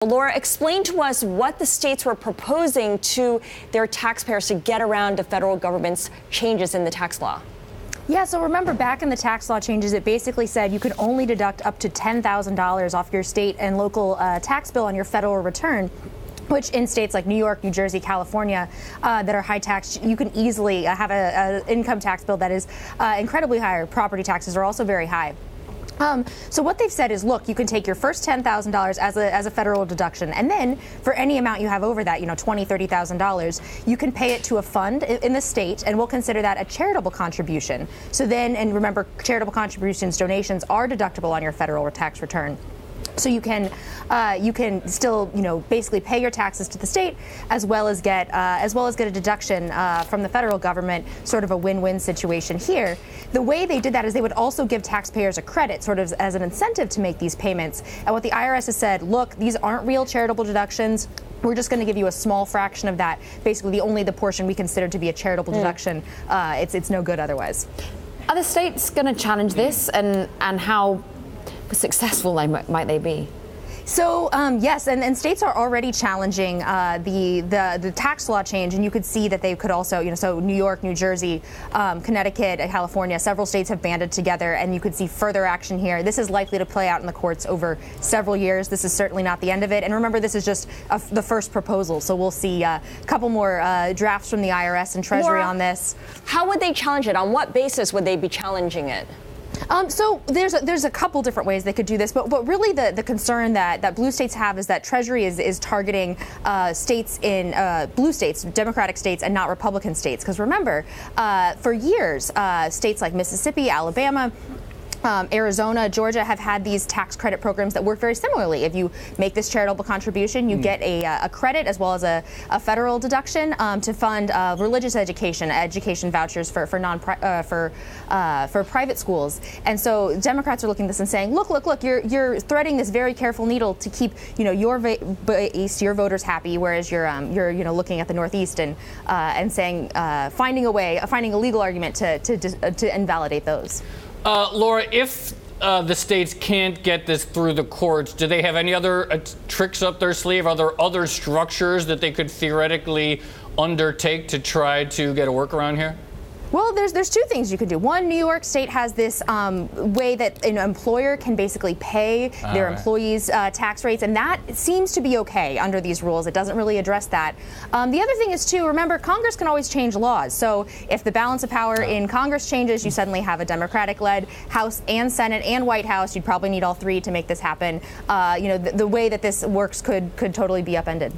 Laura, explain to us what the states were proposing to their taxpayers to get around the federal government's changes in the tax law. Yeah, so remember back in the tax law changes, it basically said you could only deduct up to $10,000 off your state and local tax bill on your federal return, which in states like New York, New Jersey, California that are high tax, you can easily have an income tax bill that is incredibly higher. Property taxes are also very high. So what they've said is, look, you can take your first $10,000 as a federal deduction, and then for any amount you have over that, $20,000, $30,000, you can pay it to a fund in the state, and we'll consider that a charitable contribution. So then, and remember, charitable contributions, donations are deductible on your federal tax return. So you can still, basically pay your taxes to the state as well as get a deduction from the federal government, sort of a win-win situation here. The way they did that is they would also give taxpayers a credit, sort of as an incentive to make these payments. And what the IRS has said, look, these aren't real charitable deductions. We're just going to give you a small fraction of that, basically only the portion we consider to be a charitable deduction. It's no good otherwise. Are the states going to challenge this, and how successful might they be? So yes, and states are already challenging the tax law change, and you could see that they could also, so New York, New Jersey, Connecticut, and California, several states have banded together, and you could see further action here. This is likely to play out in the courts over several years. This is certainly not the end of it. And remember, this is just the first proposal, so we'll see a couple more drafts from the IRS and Treasury on this. How would they challenge it? On what basis would they be challenging it? So there's a couple different ways they could do this, but really the concern that blue states have is that Treasury is targeting states in blue states, Democratic states, and not Republican states. Because remember, for years, states like Mississippi, Alabama, Arizona, Georgia have had these tax credit programs that work very similarly. If you make this charitable contribution, you get a credit as well as a federal deduction to fund religious education vouchers for private schools. And so Democrats are looking at this and saying, look, you're threading this very careful needle to keep your base, your voters happy, whereas you're looking at the Northeast and saying finding a legal argument to invalidate those. Laura, if the states can't get this through the courts, do they have any other tricks up their sleeve? Are there other structures that they could theoretically undertake to try to get a workaround here? Well, there's two things you could do. One, New York State has this way that an employer can basically pay their employees' tax rates, and that seems to be okay under these rules. It doesn't really address that. The other thing is, too, remember, Congress can always change laws. So if the balance of power in Congress changes, you suddenly have a Democratic-led House and Senate and White House. You'd probably need all three to make this happen. The way that this works could totally be upended.